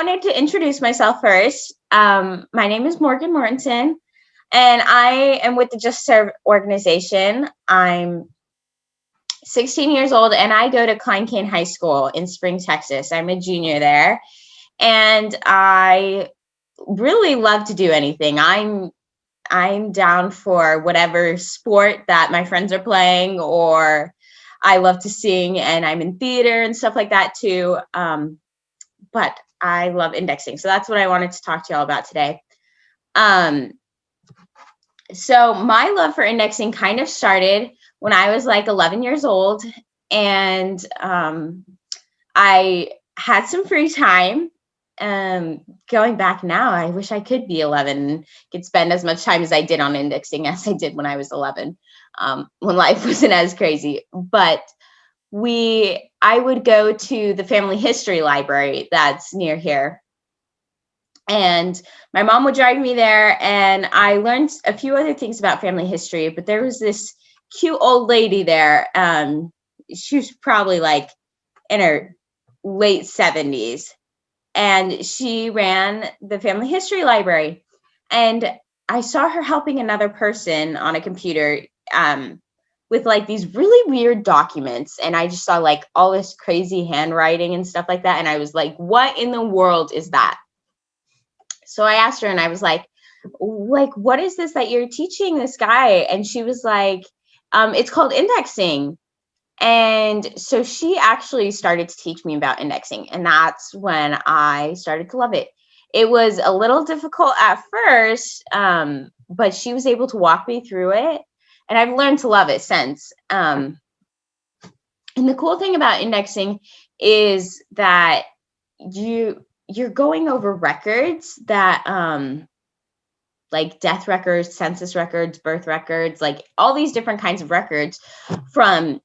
wanted to introduce myself first. My name is Morgan Mortensen, and I am with the Just Serve organization. I'm 16 years old, and I go to Klein Cain High School in Spring, Texas. I'm a junior there, and I really love to do anything. I'm down for whatever sport that my friends are playing, or I love to sing, and I'm in theater and stuff like that too. But I love indexing. So that's what I wanted to talk to y'all about today. So my love for indexing kind of started when I was like 11 years old, and I had some free time. Going back now, I wish I could be 11 and could spend as much time as I did on indexing as I did when I was 11, when life wasn't as crazy. But I would go to the family history library that's near here. And my mom would drive me there, and I learned a few other things about family history, but there was this cute old lady there. She was probably like in her late 70s, and she ran the family history library. And I saw her helping another person on a computer with like these really weird documents. And I just saw like all this crazy handwriting and stuff like that. And I was like, what in the world is that? So I asked her, and I was like, what is this that you're teaching this guy? And she was like, it's called indexing. And so she actually started to teach me about indexing. And that's when I started to love it. It was a little difficult at first, but she was able to walk me through it. And I've learned to love it since. And the cool thing about indexing is that you're going over records that like death records, census records, birth records, like all these different kinds of records from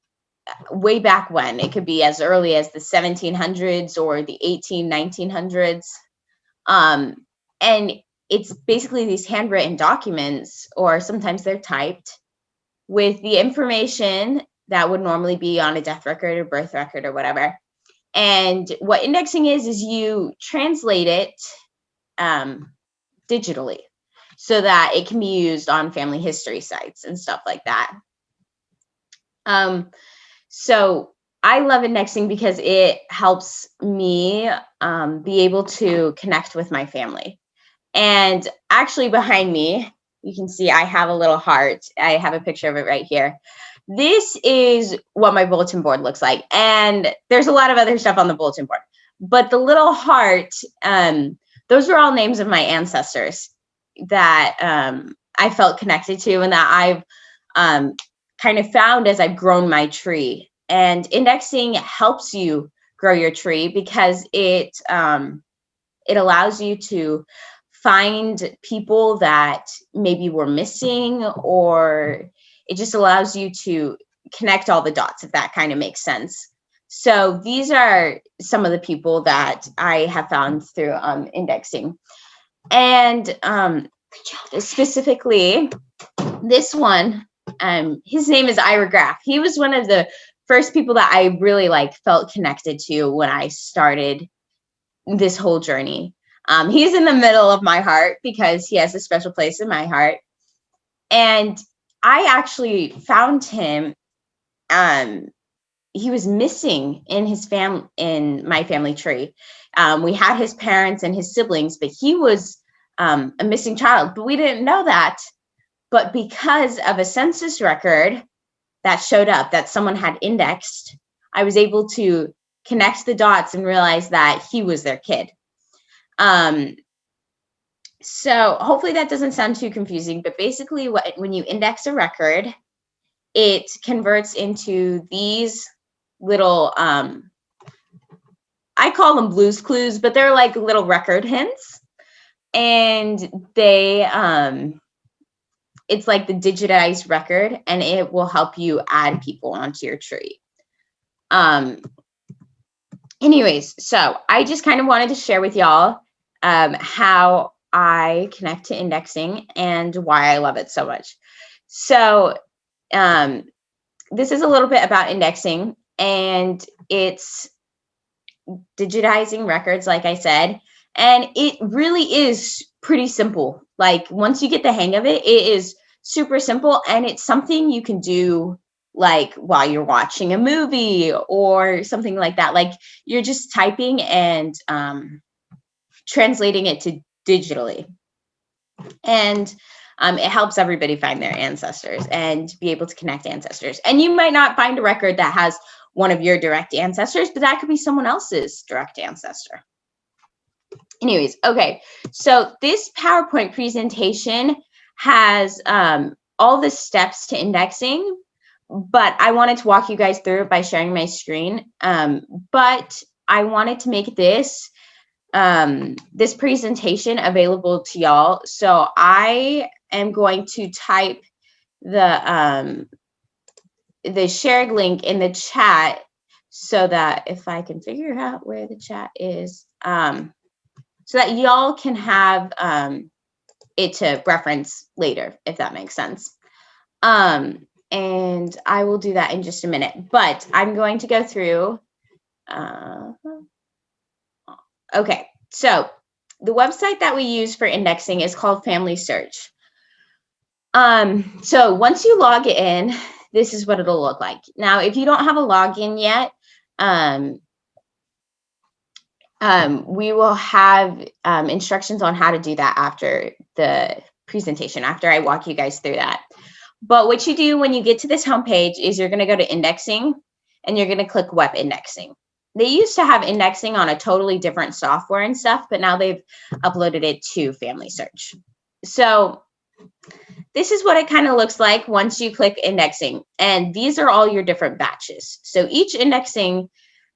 way back when. It could be as early as the 1700s or the 1900s. And it's basically these handwritten documents, or sometimes they're typed, with the information that would normally be on a death record or birth record or whatever. And what indexing is you translate it digitally so that it can be used on family history sites and stuff like that. So I love indexing because it helps me be able to connect with my family. And actually behind me, you can see I have a little heart. I have a picture of it right here. This is what my bulletin board looks like. And there's a lot of other stuff on the bulletin board. But the little heart, those are all names of my ancestors that I felt connected to, and that I've kind of found as I've grown my tree. And indexing helps you grow your tree because it allows you to find people that maybe were missing, or it just allows you to connect all the dots, if that kind of makes sense. So these are some of the people that I have found through indexing. And specifically, this one, his name is Ira Graff. He was one of the first people that I really felt connected to when I started this whole journey. He's in the middle of my heart because he has a special place in my heart. And I actually found him. He was missing in my family tree. We had his parents and his siblings, but he was a missing child. But we didn't know that. But because of a census record that showed up that someone had indexed, I was able to connect the dots and realize that he was their kid. So hopefully that doesn't sound too confusing, but basically when you index a record, it converts into these little, I call them Blue's Clues, but they're like little record hints. And it's like the digitized record, and it will help you add people onto your tree. Anyways, so I just kind of wanted to share with y'all how I connect to indexing and why I love it so much. So this is a little bit about indexing, and it's digitizing records, like I said, And it really is pretty simple. Like once you get the hang of it, it is super simple, and it's something you can do like while you're watching a movie or something like that. Like you're just typing and translating it to digitally. And it helps everybody find their ancestors and be able to connect ancestors. And you might not find a record that has one of your direct ancestors, but that could be someone else's direct ancestor. Anyways, okay, so this PowerPoint presentation has all the steps to indexing, but I wanted to walk you guys through it by sharing my screen. But I wanted to make this this presentation available to y'all. So I am going to type the shared link in the chat so that if I can figure out where the chat is, so that y'all can have it to reference later, if that makes sense. And I will do that in just a minute, but I'm going to go through. Okay, so the website that we use for indexing is called Family Search. So once you log in, this is what it'll look like. Now, if you don't have a login yet, we will have instructions on how to do that after the presentation, after I walk you guys through that. But what you do when you get to this homepage is you're going to go to indexing and you're going to click web indexing. They used to have indexing on a totally different software and stuff, but now they've uploaded it to Family Search. So this is what it kind of looks like once you click indexing. And these are all your different batches. So each indexing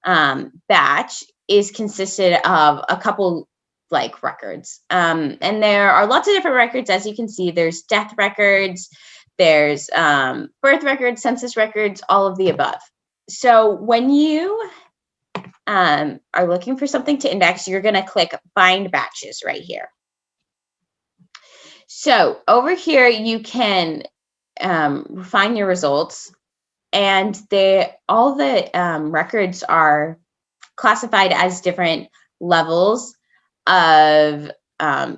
batch is consisted of a couple like records. And there are lots of different records. As you can see, there's death records, there's birth records, census records, all of the above. So when you are looking for something to index, you're going to click Find Batches right here. So over here, you can find your results, and all the records are classified as different levels of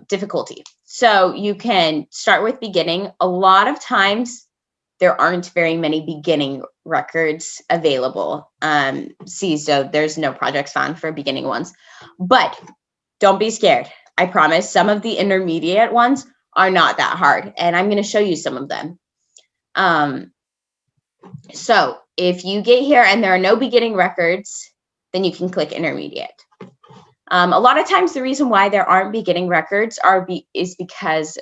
difficulty. So you can start with beginning. A lot of times there aren't very many beginning records available. See, so there's no projects found for beginning ones, but don't be scared. I promise some of the intermediate ones are not that hard, and I'm going to show you some of them. So if you get here and there are no beginning records, then you can click intermediate. A lot of times the reason why there aren't beginning records is because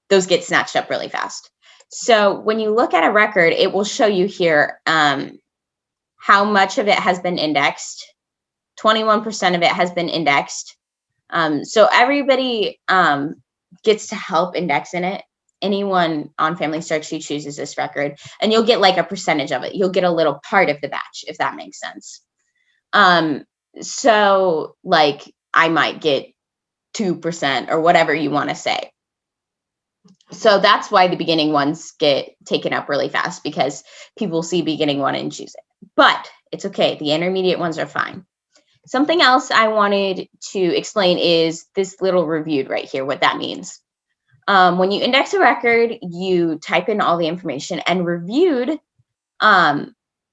those get snatched up really fast. So when you look at a record, it will show you here how much of it has been indexed. 21% of it has been indexed. So everybody gets to help index in it. Anyone on Family Search who chooses this record, and you'll get like a percentage of it. You'll get a little part of the batch, if that makes sense. So like I might get 2% or whatever you want to say. So that's why the beginning ones get taken up really fast, because people see beginning one and choose it. But it's okay. The intermediate ones are fine. Something else I wanted to explain is this little reviewed right here, what that means. When you index a record, you type in all the information, and reviewed,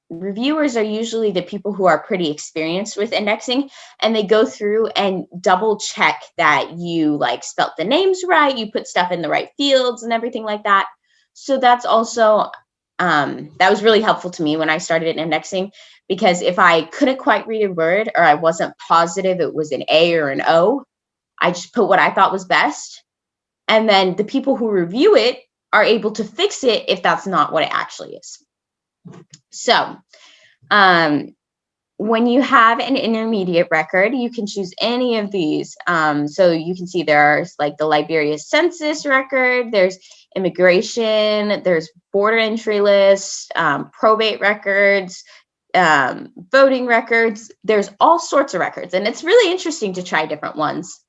reviewers are usually the people who are pretty experienced with indexing, and they go through and double check that you like spelt the names right, you put stuff in the right fields and everything like that. So that's also, that was really helpful to me when I started indexing, because if I couldn't quite read a word or I wasn't positive it was an A or an O, I just put what I thought was best. And then the people who review it are able to fix it if that's not what it actually is. So when you have an intermediate record, you can choose any of these. So you can see there's like the Liberia census record, there's immigration, there's border entry list, probate records, voting records. There's all sorts of records, and it's really interesting to try different ones.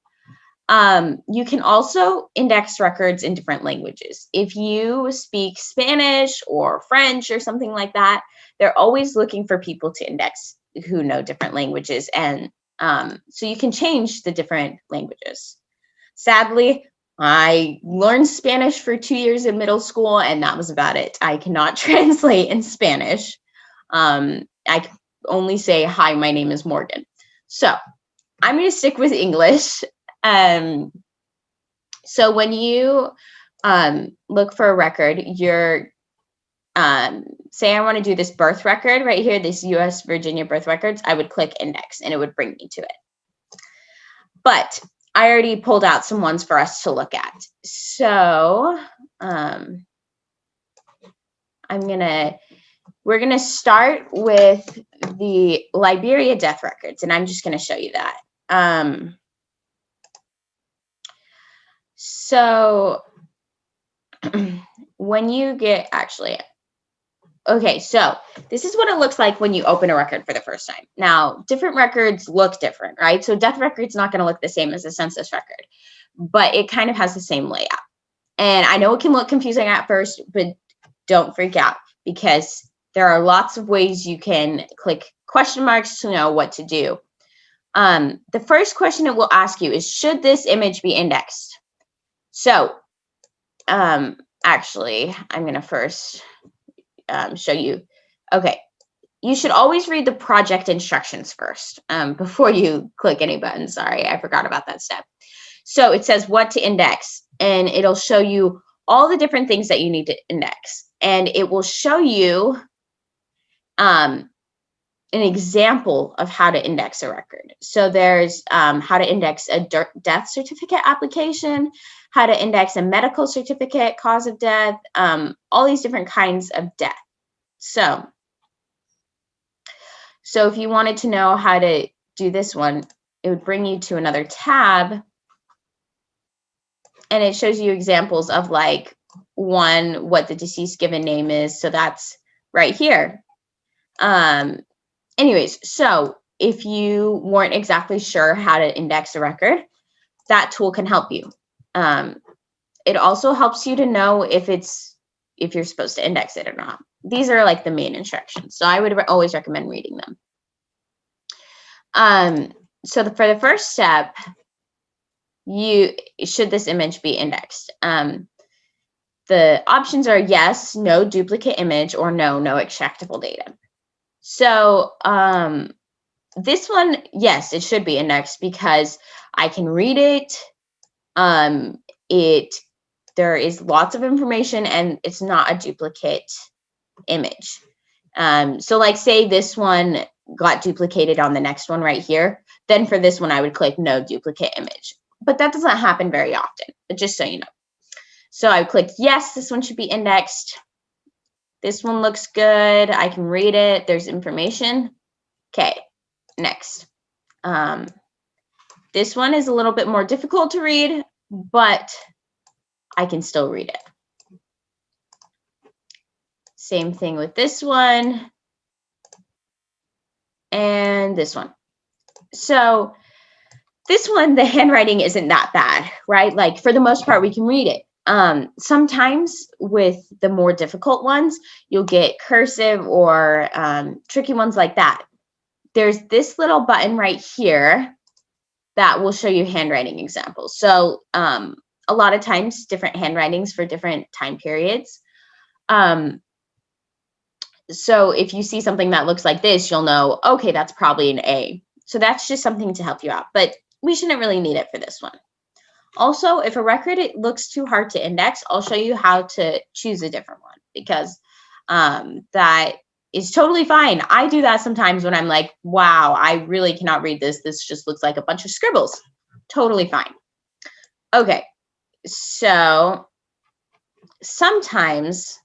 You can also index records in different languages. If you speak Spanish or French or something like that, they're always looking for people to index who know different languages. And So you can change the different languages. Sadly, I learned Spanish for 2 years in middle school, and that was about it. I cannot translate in Spanish. I can only say, hi, my name is Morgan. So I'm going to stick with English. So when you look for a record, you're say I want to do this birth record right here, this US Virginia birth records, I would click index and it would bring me to it. But I already pulled out some ones for us to look at. So we're gonna start with the Liberia death records, and I'm just gonna show you that. So when you get okay, so this is what it looks like when you open a record for the first time. Now, different records look different, right? So death record's not going to look the same as a census record, but it kind of has the same layout. And I know it can look confusing at first, but don't freak out because there are lots of ways you can click question marks to know what to do. The first question it will ask you is, should this image be indexed? So actually, I'm going to first show you. Okay, you should always read the project instructions first before you click any button. Sorry, I forgot about that step. So it says what to index, and it'll show you all the different things that you need to index. And it will show you an example of how to index a record. So there's how to index a death certificate application, how to index a medical certificate, cause of death, all these different kinds of death. So if you wanted to know how to do this one, it would bring you to another tab, and it shows you examples of like one, what the deceased given name is. So that's right here. Anyways, so if you weren't exactly sure how to index a record, that tool can help you. It also helps you to know if you're supposed to index it or not. These are like the main instructions. So I would always recommend reading them. So for the first step, should this image be indexed? The options are yes, no duplicate image, or no extractable data. So this one, yes, it should be indexed because I can read it. There is lots of information and it's not a duplicate image. So like say this one got duplicated on the next one right here, then for this one I would click no duplicate image. But that doesn't happen very often, but just so you know. So I would click yes, this one should be indexed. This one looks good. I can read it. There's information. Okay, next. This one is a little bit more difficult to read, but I can still read it. Same thing with this one and this one. So this one, the handwriting isn't that bad, right? Like for the most part, we can read it. Sometimes with the more difficult ones, you'll get cursive or tricky ones like that. There's this little button right here that will show you handwriting examples. So a lot of times different handwritings for different time periods. So if you see something that looks like this, you'll know, okay, that's probably an A. So that's just something to help you out, but we shouldn't really need it for this one. Also, if a record it looks too hard to index, I'll show you how to choose a different one because that is totally fine. I do that sometimes when I'm like, wow, I really cannot read this. This just looks like a bunch of scribbles. Totally fine. Okay, so sometimes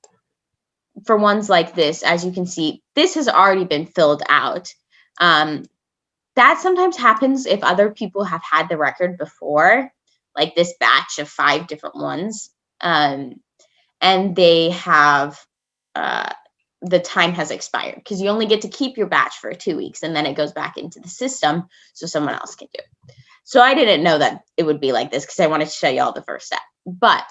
for ones like this, as you can see, this has already been filled out. That sometimes happens if other people have had the record before, like this batch of 5 different ones, and they have, the time has expired because you only get to keep your batch for 2 weeks and then it goes back into the system so someone else can do it. So I didn't know that it would be like this because I wanted to show you all the first step. But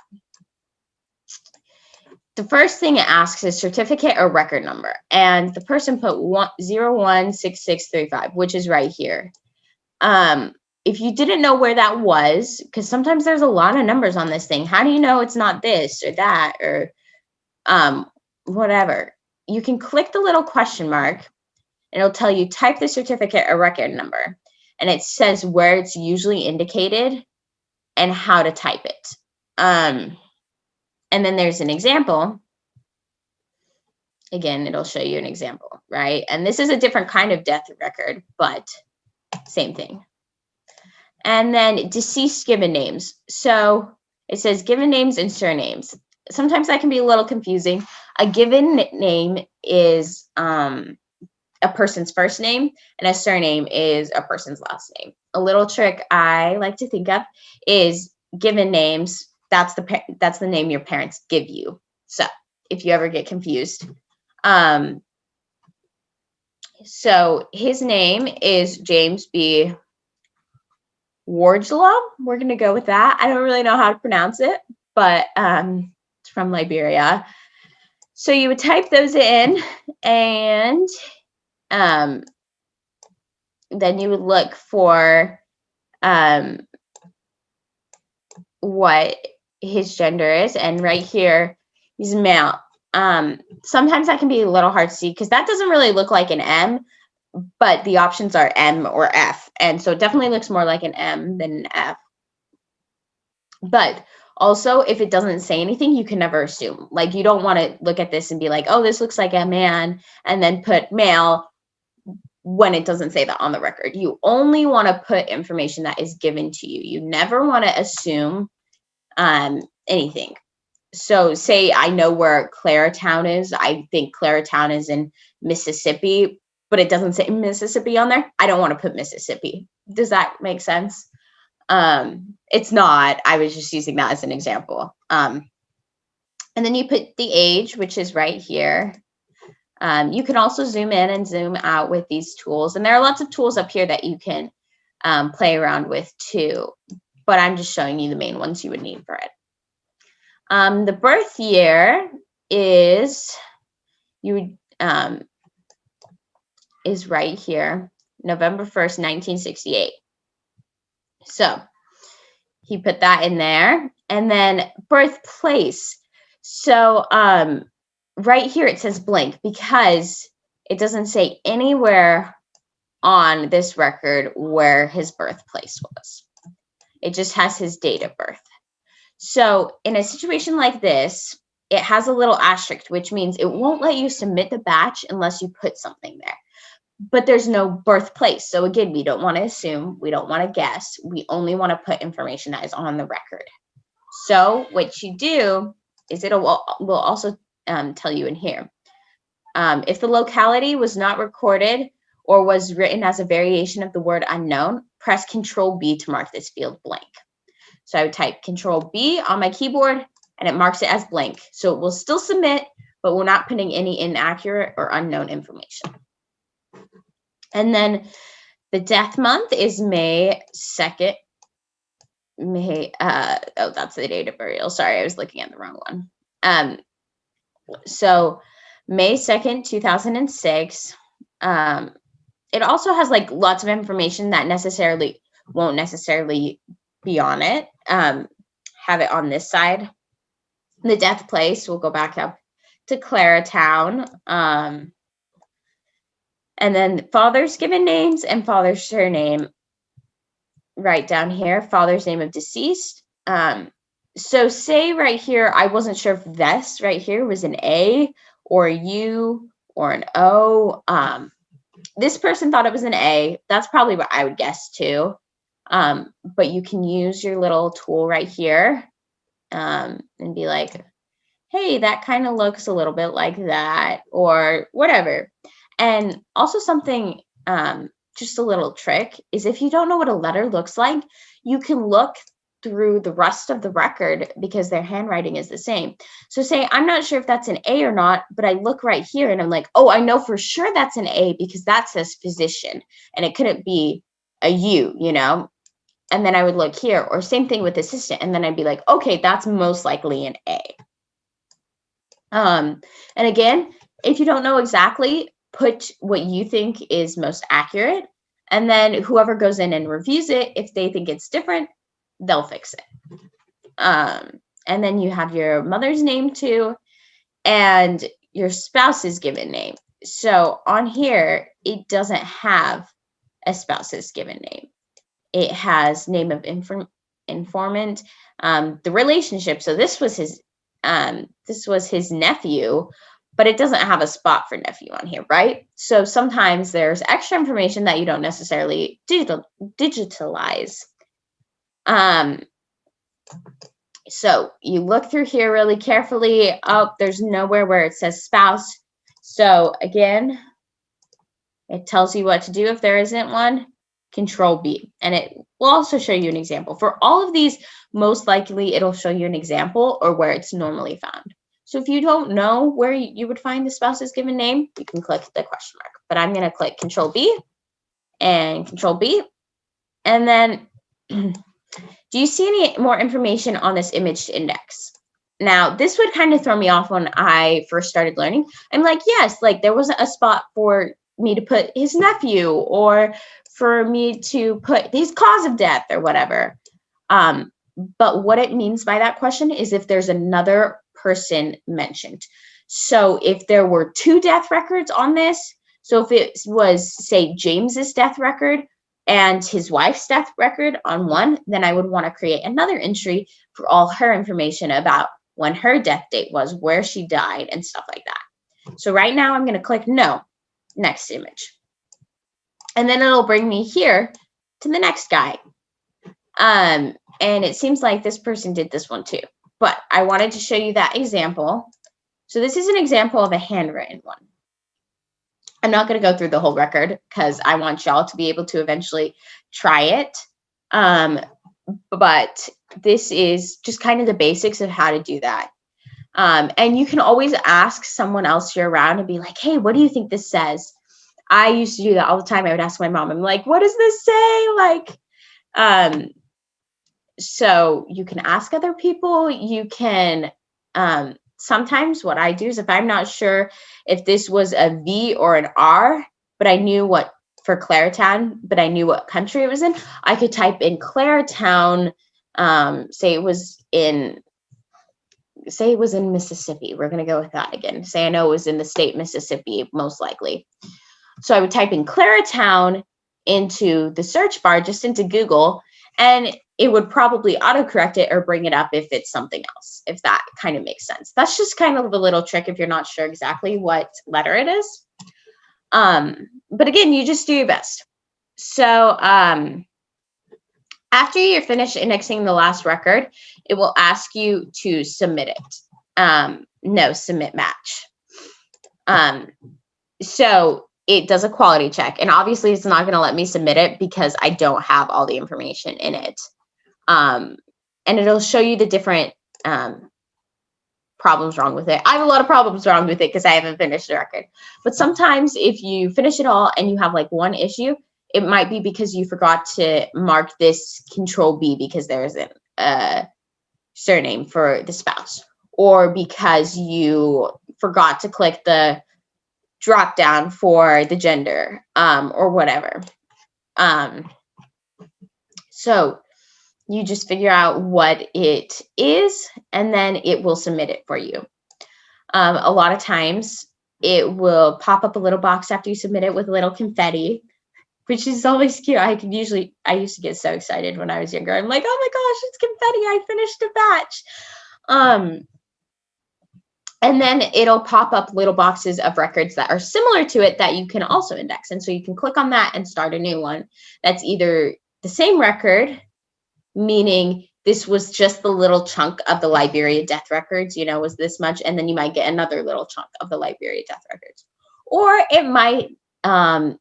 the first thing it asks is certificate or record number. And the person put 016635, which is right here. If you didn't know where that was, because sometimes there's a lot of numbers on this thing, how do you know it's not this or that or whatever? You can click the little question mark, and it'll tell you type the certificate or record number, and it says where it's usually indicated and how to type it. And then there's an example. Again, it'll show you an example, right? And this is a different kind of death record, but same thing. And then deceased given names. So it says given names and surnames. Sometimes that can be a little confusing. A given name is a person's first name, and a surname is a person's last name. A little trick I like to think of is given names. That's the name your parents give you. So if you ever get confused. So his name is James B. Wardlaw. We're going to go with that. I don't really know how to pronounce it, but it's from Liberia. So you would type those in, and then you would look for what his gender is. And right here, he's male. Sometimes that can be a little hard to see because that doesn't really look like an M, but the options are M or F. And so it definitely looks more like an M than an F. But also, if it doesn't say anything, you can never assume. Like, you don't want to look at this and be like, oh, this looks like a man, and then put male when it doesn't say that on the record. You only want to put information that is given to you. You never want to assume anything. So say I know where Claratown is. I think Claratown is in Mississippi, but it doesn't say Mississippi on there. I don't want to put Mississippi. Does that make sense? It's not. I was just using that as an example. And then you put the age, which is right here. You can also zoom in and zoom out with these tools. And there are lots of tools up here that you can play around with too. But I'm just showing you the main ones you would need for it. The birth year is right here, November 1st, 1968. So he put that in there. And then birthplace. So right here it says blank because it doesn't say anywhere on this record where his birthplace was. It just has his date of birth. So in a situation like this, it has a little asterisk, which means it won't let you submit the batch unless you put something there. But there's no birthplace. So again, we don't want to assume, we don't want to guess. We only want to put information that is on the record. So what you do is will also tell you in here. If the locality was not recorded or was written as a variation of the word unknown, press Control B to mark this field blank. So I would type Control B on my keyboard, and it marks it as blank. So it will still submit, but we're not putting any inaccurate or unknown information. And then the death month is May 2nd. That's the date of burial. Sorry, I was looking at the wrong one. So May 2nd, 2006. It also has like lots of information that won't necessarily be on it. Have it on this side. The death place, we'll go back up to Claratown. And then father's given names and father's surname right down here, father's name of deceased. So say right here, I wasn't sure if this right here was an A or a U or an O. This person thought it was an A. That's probably what I would guess too. But you can use your little tool right here and be like, hey, that kind of looks a little bit like that or whatever. And also something, just a little trick, is if you don't know what a letter looks like, you can look through the rest of the record because their handwriting is the same. So say, I'm not sure if that's an A or not, but I look right here and I'm like, oh, I know for sure that's an A because that says physician and it couldn't be a U, you know? And then I would look here, or same thing with assistant. And then I'd be like, okay, that's most likely an A. And again, if you don't know exactly, put what you think is most accurate And then whoever goes in and reviews it, if they think it's different, they'll fix it. And then you have your mother's name too, and your spouse's given name. So on here, it doesn't have a spouse's given name. It has name of informant, the relationship. So this was his nephew, but it doesn't have a spot for nephew on here, right? So sometimes there's extra information that you don't necessarily digitalize. So you look through here really carefully. Oh, there's nowhere where it says spouse. So again, it tells you what to do if there isn't one. Control B, and it will also show you an example. For all of these, most likely it'll show you an example or where it's normally found. So if you don't know where you would find the spouse's given name, you can click the question mark. But I'm going to click Control B and Control B. And then, do you see any more information on this image index? Now, this would kind of throw me off when I first started learning. I'm like, yes, like there wasn't a spot for me to put his nephew or for me to put his cause of death or whatever. But what it means by that question is if there's another person mentioned. So if there were 2 death records on this, so if it was, say, James's death record and his wife's death record on one, then I would want to create another entry for all her information about when her death date was, where she died, and stuff like that. So right now I'm going to click No, next image. And then it'll bring me here to the next guy. And it seems like this person did this one too. But I wanted to show you that example. So this is an example of a handwritten one. I'm not going to go through the whole record because I want y'all to be able to eventually try it. But this is just kind of the basics of how to do that. And you can always ask someone else you're around and be like, hey, what do you think this says? I used to do that all the time. I would ask my mom, I'm like, what does this say? Like, so you can ask other people. You can, sometimes what I do is if I'm not sure if this was a V or an R, but I knew what for Claretown, but I knew what country it was in, I could type in Claretown, say it was in Mississippi. We're going to go with that again. Say I know it was in the state Mississippi, most likely. So I would type in Claretown into the search bar, just into Google, and it would probably autocorrect it or bring it up if it's something else, if that kind of makes sense. That's just kind of a little trick if you're not sure exactly what letter it is. But again, you just do your best. So after you're finished indexing the last record, it will ask you to submit it. No, submit match. So it does a quality check, and obviously it's not going to let me submit it because I don't have all the information in it. And it'll show you the different problems wrong with it. I have a lot of problems wrong with it because I haven't finished the record. But sometimes if you finish it all and you have like one issue, it might be because you forgot to mark this Control B because there isn't a surname for the spouse, or because you forgot to click the drop down for the gender, or whatever. So you just figure out what it is, and then it will submit it for you. A lot of times it will pop up a little box after you submit it with a little confetti, which is always cute. I used to get so excited when I was younger. I'm like, oh my gosh, it's confetti. I finished a batch. And then it'll pop up little boxes of records that are similar to it that you can also index. And so you can click on that and start a new one. That's either the same record, meaning this was just the little chunk of the Liberia death records, was this much. And then you might get another little chunk of the Liberia death records. Or it might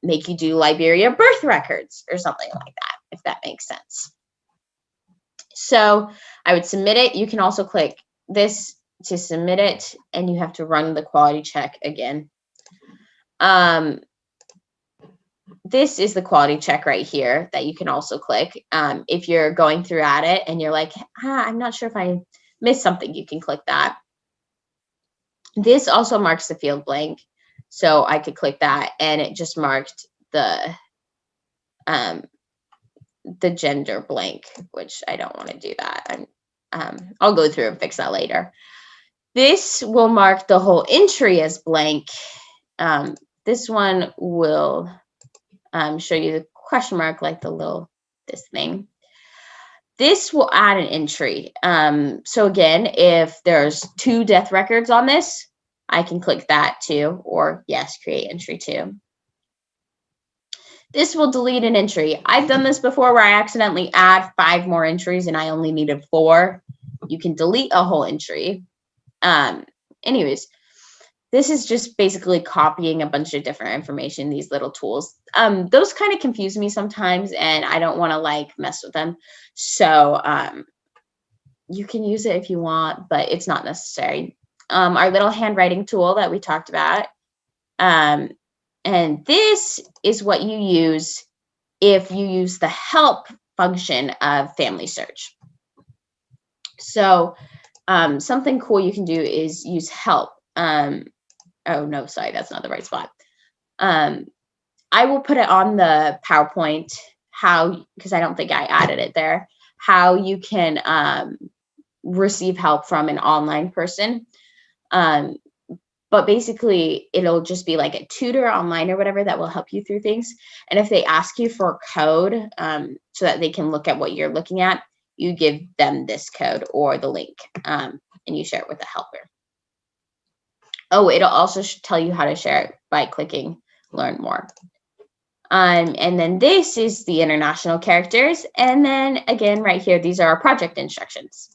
make you do Liberia birth records or something like that, if that makes sense. So I would submit it. You can also click this to submit it, and you have to run the quality check again. This is the quality check right here that you can also click. If you're going through at it and you're like, I'm not sure if I missed something, you can click that. This also marks the field blank. So I could click that, and it just marked the the gender blank, which I don't want to do that. I'll go through and fix that later. This will mark the whole entry as blank. This one will show you the question mark, like this thing. This will add an entry. So again, if there's 2 death records on this, I can click that too, or yes, create entry 2. This will delete an entry. I've done this before where I accidentally add 5 more entries and I only needed 4. You can delete a whole entry. Anyways, this is just basically copying a bunch of different information, these little tools. Those kind of confuse me sometimes and I don't want to like mess with them. So you can use it if you want, but it's not necessary. Our little handwriting tool that we talked about. And this is what you use if you use the help function of Family Search. So something cool you can do is use help. Oh, no, sorry, that's not the right spot. I will put it on the PowerPoint, because I don't think I added it there, how you can receive help from an online person. But basically, it'll just be like a tutor online or whatever that will help you through things. And if they ask you for a code so that they can look at what you're looking at, you give them this code or the link, and you share it with the helper. Oh, it'll also tell you how to share it by clicking Learn More. And then this is the international characters. And then again, right here, these are our project instructions.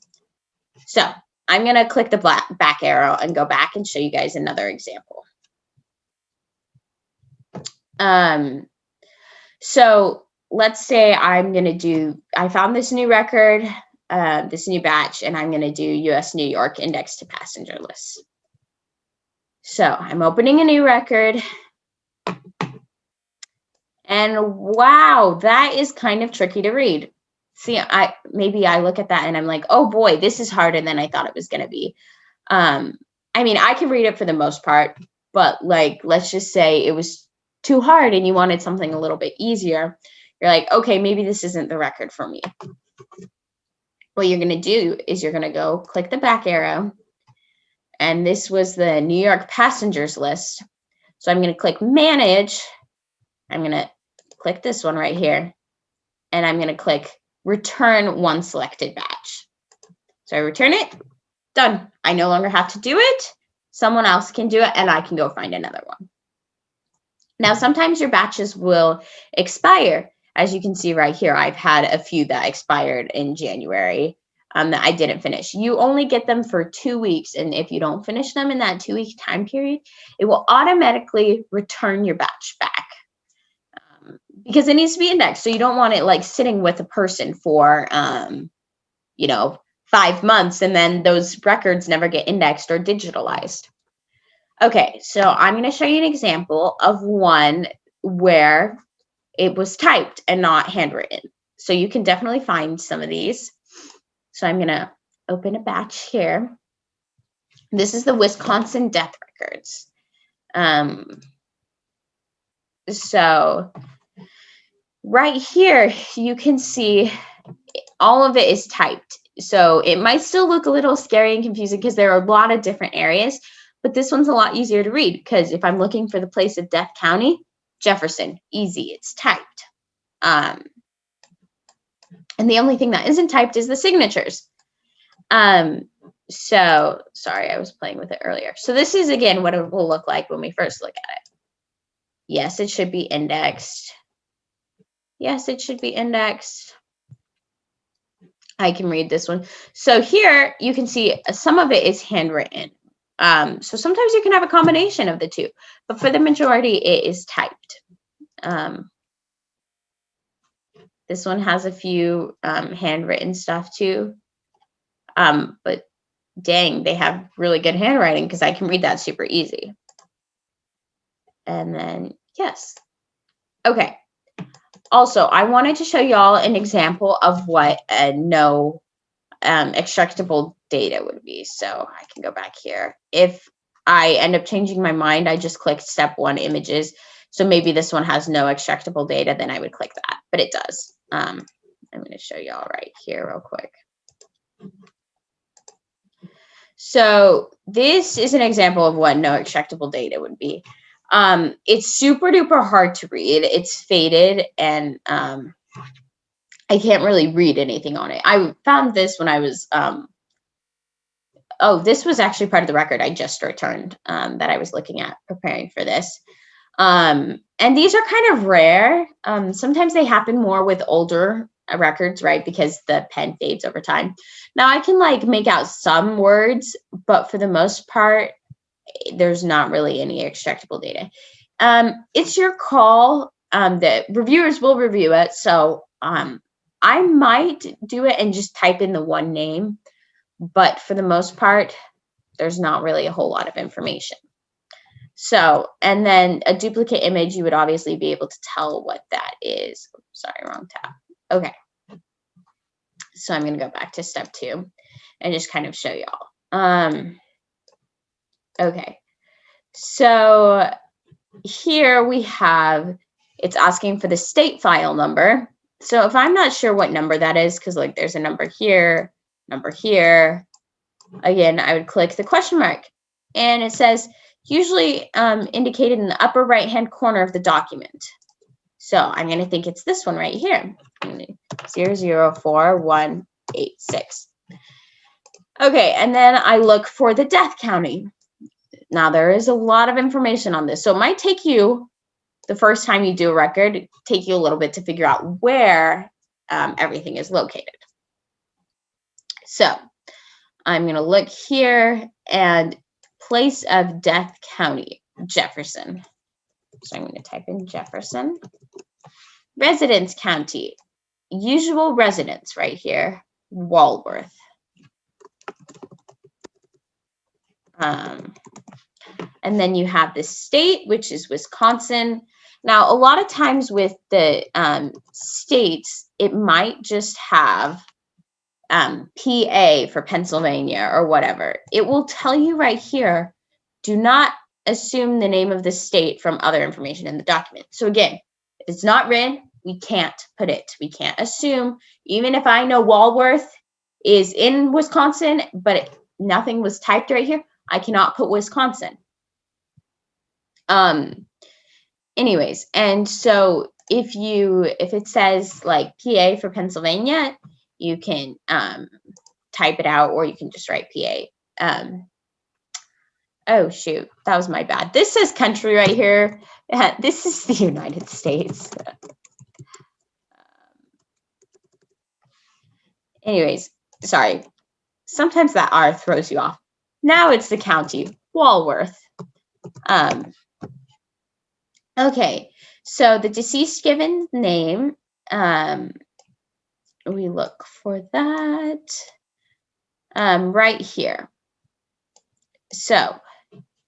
So I'm going to click the back arrow and go back and show you guys another example. So let's say I found this new record, this new batch, and I'm going to do US New York index to passenger lists. So I'm opening a new record. And wow, that is kind of tricky to read. See, maybe I look at that and I'm like, oh boy, this is harder than I thought it was going to be. I mean, I can read it for the most part, but like, let's just say it was too hard and you wanted something a little bit easier. You're like, okay, maybe this isn't the record for me. What you're going to do is you're going to go click the back arrow. And this was the New York passengers list. So I'm going to click manage. I'm going to click this one right here. And I'm going to click return one selected batch. So I return it, done. I no longer have to do it. Someone else can do it and I can go find another one. Now, sometimes your batches will expire. As you can see right here, I've had a few that expired in January that I didn't finish. You only get them for 2 weeks. And if you don't finish them in that 2-week time period, it will automatically return your batch back. Because it needs to be indexed. So you don't want it like sitting with a person for, 5 months and then those records never get indexed or digitalized. Okay, so I'm going to show you an example of one where it was typed and not handwritten. So you can definitely find some of these. So I'm going to open a batch here. This is the Wisconsin death records. So right here, you can see all of it is typed. So it might still look a little scary and confusing because there are a lot of different areas, but this one's a lot easier to read because if I'm looking for the place of death county, Jefferson, easy, it's typed. And the only thing that isn't typed is the signatures. So sorry, I was playing with it earlier. So this is, again, what it will look like when we first look at it. Yes, it should be indexed. Yes, it should be indexed. I can read this one. So here you can see some of it is handwritten. So sometimes you can have a combination of the two, but for the majority, it is typed. This one has a few handwritten stuff too. But dang, they have really good handwriting because I can read that super easy. And then, yes. Okay. Also, I wanted to show y'all an example of what a no extractable data would be. So I can go back here. If I end up changing my mind, I just click step 1 images. So maybe this one has no extractable data, then I would click that. but it does. I'm going to show y'all right here real quick. So this is an example of what no extractable data would be. It's super duper hard to read. It's faded, and I can't really read anything on it. I found this when I was, this was actually part of the record I just returned that I was looking at preparing for this. And these are kind of rare. Sometimes they happen more with older records, right? Because the pen fades over time. Now I can like make out some words, but for the most part, there's not really any extractable data. It's your call. The reviewers will review it. So I might do it and just type in the one name, but for the most part, there's not really a whole lot of information. So, and then a duplicate image, you would obviously be able to tell what that is. Sorry, wrong tab. Okay. So I'm going to go back to step 2 and just kind of show y'all. Okay. So here we have, it's asking for the state file number. So if I'm not sure what number that is, because like there's a number here, again, I would click the question mark, and it says usually indicated in the upper right hand corner of the document. So I'm going to think it's this one right here, 004186. Okay, and then I look for the death county. Now there is a lot of information on this, so it might take you, the first time you do a record, take you a little bit to figure out where everything is located. So I'm going to look here, and place of death county, Jefferson. So I'm going to type in Jefferson. Residence county, usual residence right here, Walworth. And then you have the state, which is Wisconsin. Now, a lot of times with the states, it might just have PA for Pennsylvania or whatever. It will tell you right here, do not assume the name of the state from other information in the document. So again, if it's not written, we can't put it. We can't assume, even if I know Walworth is in Wisconsin, but nothing was typed right here, I cannot put Wisconsin. Anyways, and so if it says like PA for Pennsylvania, you can type it out, or you can just write PA. Oh shoot, that was my bad. This says country right here. This is the United States. Anyways, sorry. Sometimes that R throws you off. Now it's the county, Walworth. Okay, so the deceased given name, we look for that right here. So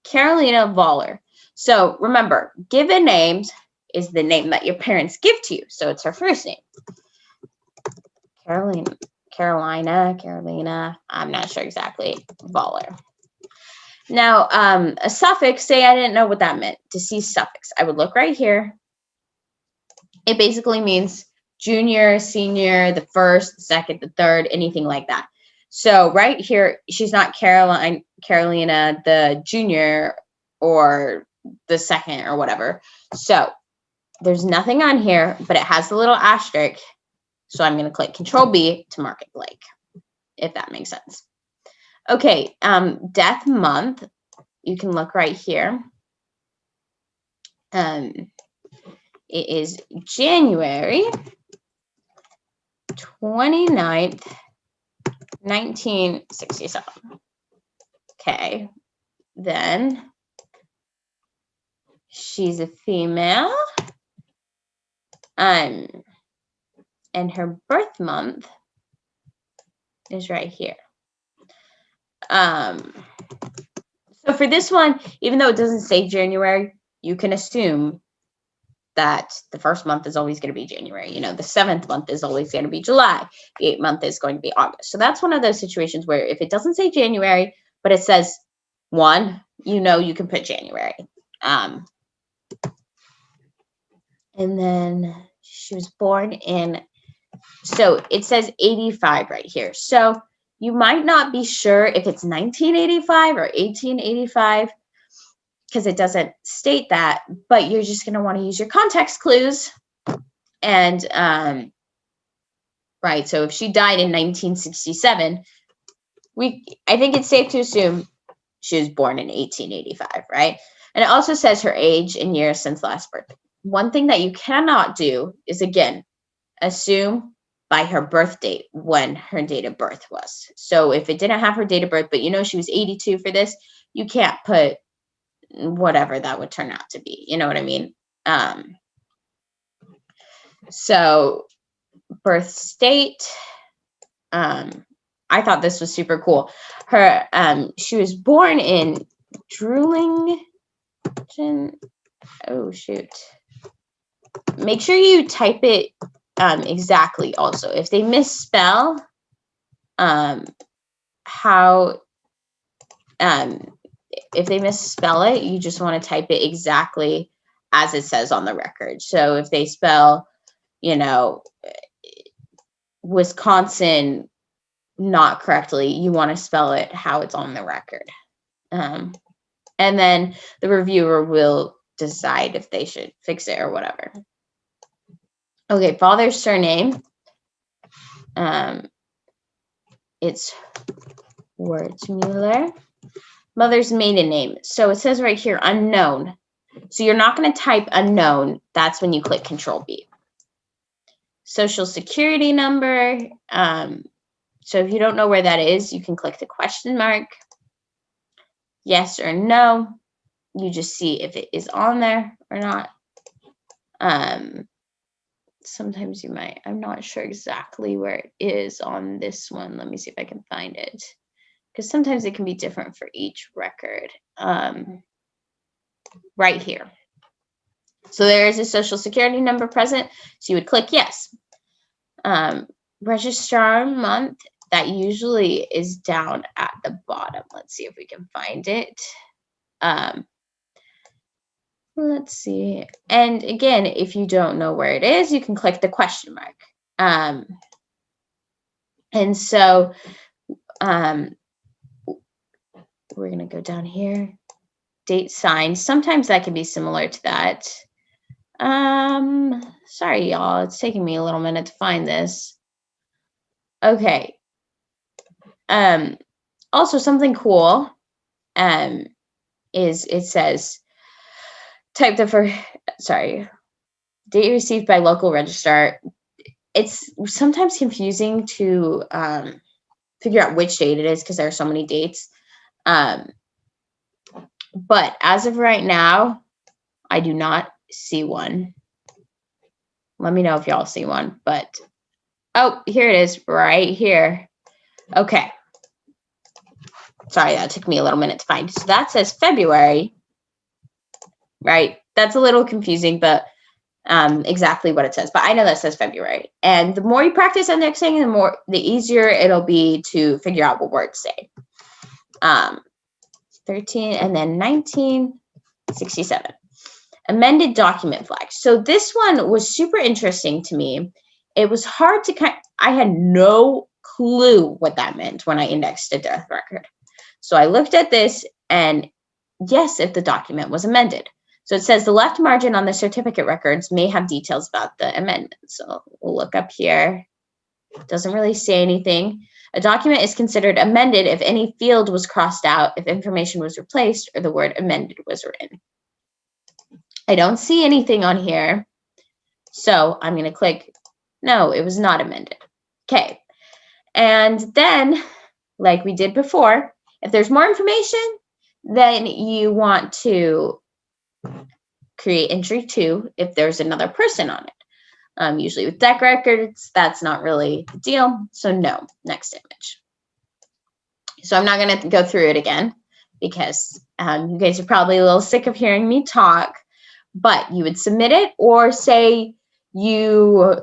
Carolina Voller. So remember, given names is the name that your parents give to you. So it's her first name. Carolina, I'm not sure exactly, Voller. Now, a suffix, say I didn't know what that meant, deceased suffix. I would look right here. It basically means junior, senior, the first, the second, the third, anything like that. So right here, she's not Carolina the junior or the second or whatever. So there's nothing on here, but it has the little asterisk. So I'm going to click Control B to mark it blank, if that makes sense. Okay, death month, you can look right here. It is January 29th, 1967. Okay, then she's a female. And her birth month is right here. So for this one, even though it doesn't say January, you can assume that the first month is always going to be January. You know, the 7th month is always going to be July. The 8th month is going to be August. So that's one of those situations where if it doesn't say January, but it says 1, you know you can put January. And then She was born in, so it says 85 right here. So you might not be sure if it's 1985 or 1885 because it doesn't state that, but you're just going to want to use your context clues. And, right, so if she died in 1967, I think it's safe to assume she was born in 1885, right? And it also says her age in years since last birth. One thing that you cannot do is, again, assume by her birth date when her date of birth was. So if it didn't have her date of birth, but you know she was 82 for this, you can't put whatever that would turn out to be. You know what I mean? So birth state, I thought this was super cool. Her, she was born in Drulingen. Oh, shoot. Make sure you type it exactly also. If they misspell if they misspell it, you just want to type it exactly as it says on the record. So if they spell, you know, Wisconsin not correctly, you want to spell it how it's on the record. And then the reviewer will decide if they should fix it or whatever. Okay, father's surname. It's Wertmuller. Mother's maiden name. So it says right here, unknown. So you're not going to type unknown. That's when you click Control B. Social security number. So if you don't know where that is, you can click the question mark. Yes or no. You just see if it is on there or not. Sometimes you might, I'm not sure exactly where it is on this one. Let me see if I can find it. Because sometimes it can be different for each record. Right here. So there is a social security number present. So you would click yes. Registrar month, that usually is down at the bottom. Let's see if we can find it. Let's see. And again, if you don't know where it is, you can click the question mark. And so we're going to go down here. Date signed. Sometimes that can be similar to that. Sorry, y'all. It's taking me a little minute to find this. Okay. Also something cool is it says type the date received by local registrar. It's sometimes confusing to figure out which date it is because there are so many dates. But as of right now, I do not see one. Let me know if y'all see one, but oh, here it is right here. Okay. Sorry, that took me a little minute to find. So that says February, right? That's a little confusing, but exactly what it says. But I know that says February. And the more you practice indexing, the easier it'll be to figure out what words say. 13 and then 1967. Amended document flag. So this one was super interesting to me. It was hard to I had no clue what that meant when I indexed a death record. So I looked at this and yes, if the document was amended. So it says the left margin on the certificate records may have details about the amendment. So we'll look up here. It doesn't really say anything. A document is considered amended if any field was crossed out, if information was replaced, or the word amended was written. I don't see anything on here. So I'm going to click, no, it was not amended. Okay. And then, like we did before, if there's more information, then you want to create entry 2 if there's another person on it. Usually with deck records, that's not really the deal. So no, next image. So I'm not going to go through it again because you guys are probably a little sick of hearing me talk, but you would submit it or say you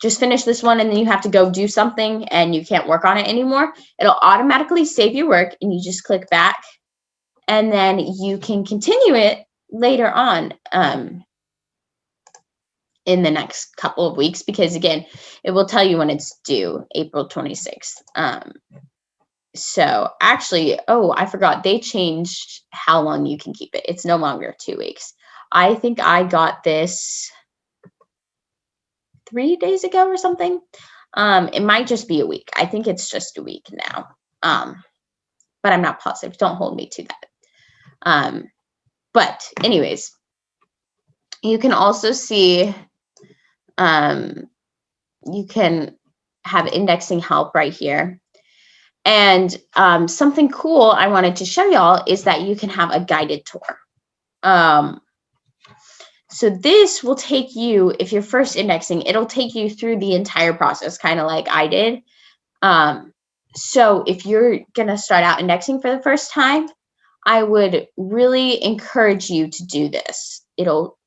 just finish this one and then you have to go do something and you can't work on it anymore. It'll automatically save your work and you just click back and then you can continue it later on. in the next couple of weeks, because again, it will tell you when it's due, April 26th. So actually, oh, I forgot, they changed how long you can keep it. It's no longer 2 weeks. I think I got this 3 days ago or something. It might just be a week. I think it's just a week now. But I'm not positive. Don't hold me to that. But anyways, you can also see, you can have indexing help right here. And something cool I wanted to show y'all is that you can have a guided tour. So this will take you, if you're first indexing, it'll take you through the entire process, kind of like I did. So if you're going to start out indexing for the first time, I would really encourage you to do this. It'll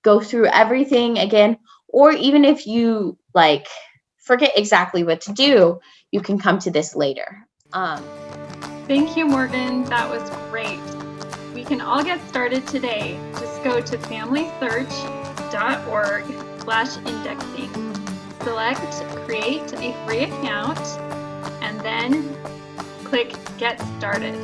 go through everything again, or even if you like forget exactly what to do, you can come to this later. Thank you, Morgan. That was great. We can all get started today. Just go to familysearch.org/indexing. Select Create a Free Account and then click Get Started.